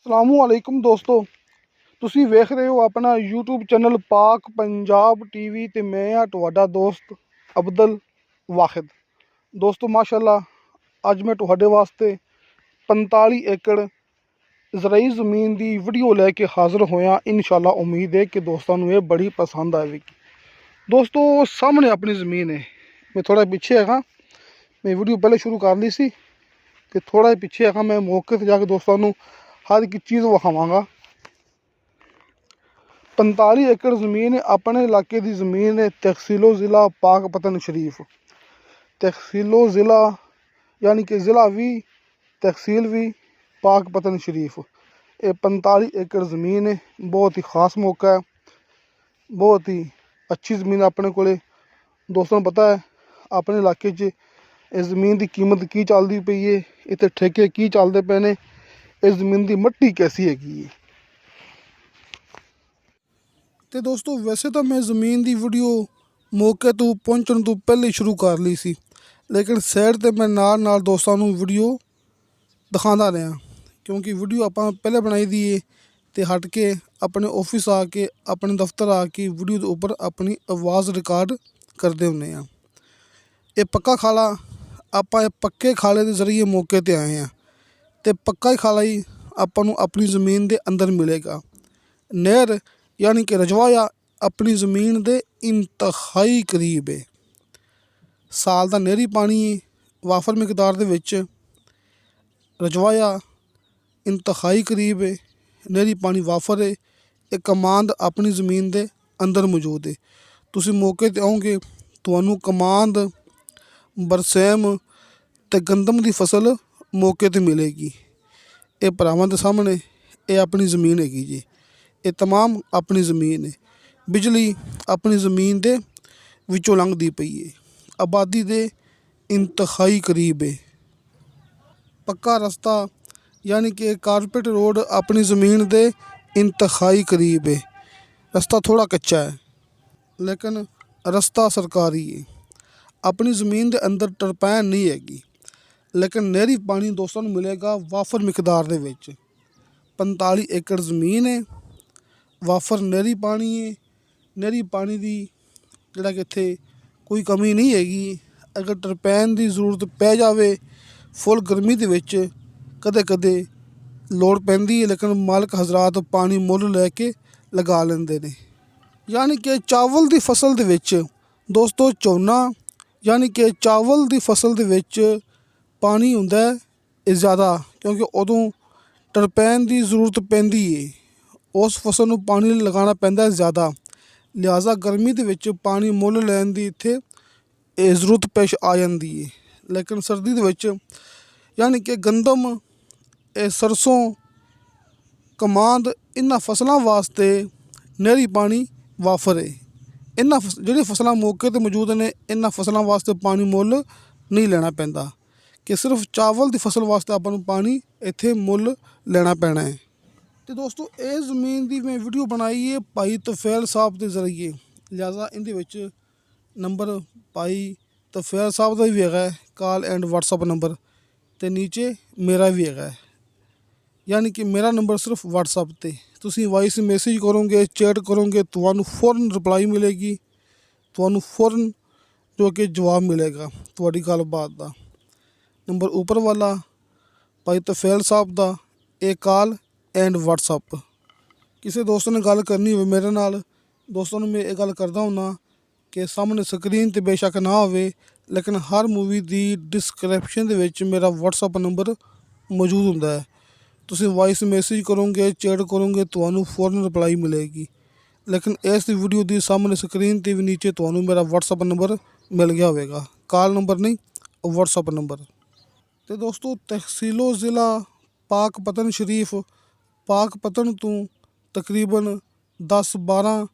ਅਸਲਾਮੁਅਲੈਕੁਮ ਦੋਸਤੋ, ਤੁਸੀਂ ਵੇਖ ਰਹੇ ਹੋ ਆਪਣਾ YouTube ਚੈਨਲ ਪਾਕ ਪੰਜਾਬ TV ਤੇ ਮੈਂ ਆ ਤੁਹਾਡਾ ਦੋਸਤ ਅਬਦੁਲ ਵਾਹਿਦ। ਦੋਸਤੋ ਮਾਸ਼ਾਅੱਲਾ, ਅੱਜ ਮੈਂ ਤੁਹਾਡੇ ਵਾਸਤੇ 45 ਏਕੜ ਜ਼ਰਾਈ ਜ਼ਮੀਨ ਦੀ ਵੀਡੀਓ ਲੈ ਕੇ ਹਾਜ਼ਰ ਹੋਇਆ। ਇਨਸ਼ਾਅੱਲਾ ਉਮੀਦ ਹੈ ਕਿ ਦੋਸਤਾਂ ਨੂੰ ਇਹ ਬੜੀ ਪਸੰਦ ਆਵੇਗੀ। ਦੋਸਤੋ ਸਾਹਮਣੇ ਆਪਣੀ ਜ਼ਮੀਨ ਹੈ, ਮੈਂ ਥੋੜਾ ਪਿੱਛੇ ਹੈਗਾ। ਮੈਂ ਵੀਡੀਓ ਪਹਿਲੇ ਸ਼ੁਰੂ ਕਰ ਲਈ ਸੀ ਤੇ ਥੋੜਾ ਪਿੱਛੇ ਹੈਗਾ। ਮੈਂ ਮੌਕੇ ਤੇ ਜਾ ਕੇ ਦੋਸਤਾਂ ਨੂੰ हर एक चीज़ विखावांगा। 45 एकड़ ज़मीन अपने इलाके की ज़मीन है। तहसीलो ज़िला पाकपतन शरीफ, तहसीलो ज़िला यानी कि ज़िला भी तहसील भी पाकपतन शरीफ। ये 45 एकड़ ज़मीन है। बहुत ही ख़ास मौका है, बहुत ही अच्छी ज़मीन अपने को। दोस्तों पता है अपने इलाके इस ज़मीन की कीमत की चलती पई है, इतने ठेके की चलते पे ने, इस ज़मीन की मिट्टी कैसी हैगी। तो दोस्तों वैसे तो मैं ज़मीन की वीडियो मौके तो पहुँचने तो पहले शुरू कर ली सी, लेकिन साइड ते मैं नाल दोस्तों को वीडियो दिखाता रहा, क्योंकि वीडियो आप पहले बनाई दी है तो हट के अपने ऑफिस आके अपने दफ्तर आके वीडियो के उपर अपनी आवाज़ रिकॉर्ड करते होंगे। ये पक्का खाला आप पक्के खाले के जरिए मौके पर आए हैं, तो पक्का ही खाला ही आपां नूं अपनी ज़मीन के अंदर मिलेगा। नहर यानी कि रजवाया अपनी ज़मीन के इंतहाई करीब है। साल का नहरी पानी वाफर मिकदार दे विच रजवाया इंतहाई करीब है। नहरी पानी वाफर है। एक कमांद अपनी ज़मीन के अंदर मौजूद है। तुसीं मौके ते आओगे तुहानूं कमांद, बरसैम ते गंदम की फसल मौके ते मिलेगी। ये भरावां दे सामने ये अपनी ज़मीन हैगी जी। ये तमाम अपनी ज़मीन है। बिजली अपनी ज़मीन के विचों लंघदी पई है। आबादी के इंतहाई करीब है। पक्का रास्ता यानी कि कारपेट रोड अपनी ज़मीन के इंतहाई करीब है। रास्ता थोड़ा कच्चा है, लेकिन रास्ता सरकारी है। अपनी ज़मीन के अंदर टरपैन नहीं हैगी, लेकिन नहरी पानी दोस्तों मिलेगा वाफर मिकदार दे विच। 45 एकड़ ज़मीन है, वाफर नहरी पानी है। नहरी पानी की जिहड़ा कि इत्थे कोई कमी नहीं हैगी। अगर टरपैन की जरूरत पै जाए फुल गर्मी दे विच कदे कदे लोड़ पैंदी है, लेकिन मालक हजरात पानी मुल लैके लगा लेंदे ने। यानी कि चावल की फसल दे विच दोस्तों झोना यानी कि चावल की फसल दे विच पानी हुंदा है ज़्यादा, क्योंकि उदों टरपैन की जरूरत पैंदी है। उस फसल नूं पानी लगाना पैंदा है ज़्यादा, लिहाजा गर्मी दे विच पानी मुल लैण दी इत्थे जरूरत पेश आ जाती है। लेकिन सर्दी दे विच यानी कि गंदम, सरसों, कमांद इन्हां फसलों वास्ते नहरी पानी वाफर है। इन्हां जिहड़ी फसलां मौके ते मौजूद ने इन्हां फसलों वास्ते पानी मुल नहीं लेना पैंदा, कि सिर्फ चावल की फसल वास्ते आपां नूं पानी इत्थे मुल लेना पैना है। तो दोस्तों ये ज़मीन की मैं वीडियो बनाई है भाई तुफैल साहब के जरिए, लिहाजा इहदे विच नंबर भाई तुफैल साहब का भी है, कॉल एंड व्हाट्सअप नंबर, तो नीचे मेरा भी है। यानी कि मेरा नंबर सिर्फ व्हाट्सअप ते तुसीं वॉइस मैसेज करोगे, चैट करोगे, तुहानूं फौरन रिप्लाई मिलेगी, तुहानूं फौरन जो कि जवाब मिलेगा तुहाडी गलबात का। नंबर ऊपर वाला भाई तुफैल साहब का, एक कॉल एंड व्हाट्सअप। किसी दोस्त ने गल करनी हो मेरे नाल, दोस्तों में मैं ये गल करदा हुन्ना कि सामने स्क्रीन ते बेशक ना होवे, लेकिन हर मूवी की डिस्क्रिप्शन दे विच मेरा व्हाट्सअप नंबर मौजूद हुंदा है। तुसीं वॉइस मैसेज करोगे, चैट करोगे, तुहानूं फौरन रिप्लाई मिलेगी। लेकिन इस वीडियो की सामने स्क्रीन ते भी नीचे तुहानूं मेरा व्हाट्सअप नंबर मिल गया होगा, कॉल नंबर नहीं व्हाट्सअप नंबर। तो दोस्तों तहसीलो ज़िला पाकपतन शरीफ, पाकपतन तो तकरीबन 10-12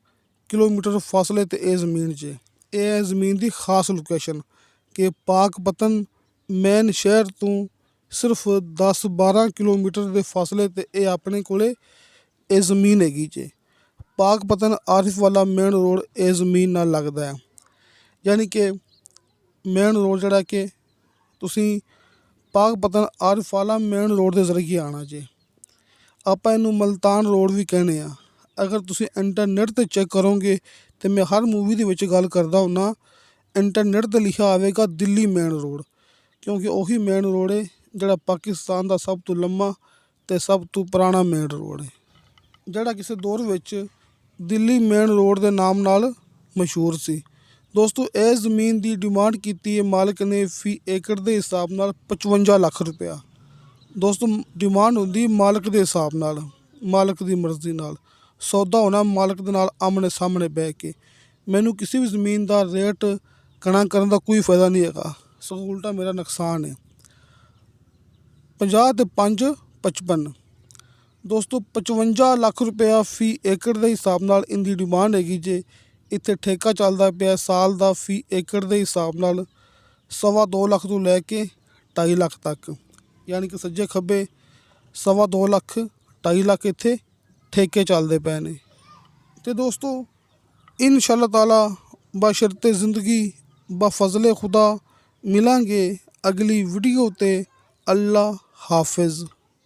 किलोमीटर फासले ते ये ज़मीन च। ये ज़मीन की खास लोकेशन कि पाकपतन मेन शहर तो सिर्फ 10-12 किलोमीटर के फासले ते ये अपने कोले ये ज़मीन हैगी जे। पाकपतन आरिफ वाला मेन रोड ये ज़मीन नाल लगदा है। यानी कि मेन रोड जिहड़ा कि तुसीं पाकपतन आरिफ वाला मेन रोड के जरिए आना जे। ਆਪਾਂ ਇਹਨੂੰ ਮਲਤਾਨ ਰੋਡ ਵੀ ਕਹਿੰਦੇ ਆ। ਅਗਰ ਤੁਸੀਂ ਇੰਟਰਨੈਟ 'ਤੇ ਚੈੱਕ ਕਰੋਗੇ ਤਾਂ ਮੈਂ ਹਰ ਮੂਵੀ ਦੇ ਵਿੱਚ ਗੱਲ ਕਰਦਾ ਹੁੰਦਾ, ਇੰਟਰਨੈਟ 'ਤੇ ਲਿਖਿਆ ਆਵੇਗਾ ਦਿੱਲੀ ਮੇਨ ਰੋਡ, ਕਿਉਂਕਿ ਉਹੀ ਮੇਨ ਰੋਡ ਹੈ ਜਿਹੜਾ ਪਾਕਿਸਤਾਨ ਦਾ ਸਭ ਤੋਂ ਲੰਮਾ ਅਤੇ ਸਭ ਤੋਂ ਪੁਰਾਣਾ ਮੇਨ ਰੋਡ ਹੈ, ਜਿਹੜਾ ਕਿਸੇ ਦੌਰ ਵਿੱਚ ਦਿੱਲੀ ਮੇਨ ਰੋਡ ਦੇ ਨਾਮ ਨਾਲ ਮਸ਼ਹੂਰ ਸੀ। ਦੋਸਤੋ ਇਹ ਜ਼ਮੀਨ ਦੀ ਡਿਮਾਂਡ ਕੀਤੀ ਹੈ ਮਾਲਕ ਨੇ ਫੀ ਏਕੜ ਦੇ ਹਿਸਾਬ ਨਾਲ 55 ਲੱਖ ਰੁਪਇਆ। ਦੋਸਤੋ ਡਿਮਾਂਡ ਹੁੰਦੀ ਮਾਲਕ ਦੇ ਹਿਸਾਬ ਨਾਲ, ਮਾਲਕ ਦੀ ਮਰਜ਼ੀ ਨਾਲ ਸੌਦਾ ਹੋਣਾ, ਮਾਲਕ ਦੇ ਨਾਲ ਆਮਣੇ ਸਾਹਮਣੇ ਬਹਿ ਕੇ। ਮੈਨੂੰ ਕਿਸੇ ਵੀ ਜ਼ਮੀਨ ਦਾ ਰੇਟ ਗਣਾ ਕਰਨ ਦਾ ਕੋਈ ਫਾਇਦਾ ਨਹੀਂ ਹੈਗਾ, ਸਗੋਂ ਉਲਟਾ ਮੇਰਾ ਨੁਕਸਾਨ ਹੈ। 50 ਤੇ 5 55 ਦੋਸਤੋ 55 ਲੱਖ ਰੁਪਇਆ ਫੀ ਏਕੜ ਦੇ ਹਿਸਾਬ ਨਾਲ ਇਹਦੀ ਡਿਮਾਂਡ ਹੈਗੀ ਜੇ। ਇੱਥੇ ਠੇਕਾ ਚੱਲਦਾ ਪਿਆ ਸਾਲ ਦਾ ਫੀ ਏਕੜ ਦੇ ਹਿਸਾਬ ਨਾਲ 2.25 ਲੱਖ ਤੋਂ ਲੈ ਕੇ 2.5 ਲੱਖ ਤੱਕ, ਯਾਨੀ ਕਿ ਸੱਜੇ ਖੱਬੇ 2.25 ਲੱਖ 2.5 ਲੱਖ ਇੱਥੇ ਠੇਕੇ ਚੱਲਦੇ ਪਏ ਨੇ। ਅਤੇ ਦੋਸਤੋ ਇਨਸ਼ਾ ਅੱਲਾਹ ਤਾਲਾ ਬਸ਼ਰਤੇ ਜ਼ਿੰਦਗੀ ਬਫਜ਼ਲੇ ਖੁਦਾ ਮਿਲਾਂਗੇ ਅਗਲੀ ਵੀਡੀਓ 'ਤੇ। ਅੱਲਾ ਹਾਫਿਜ਼।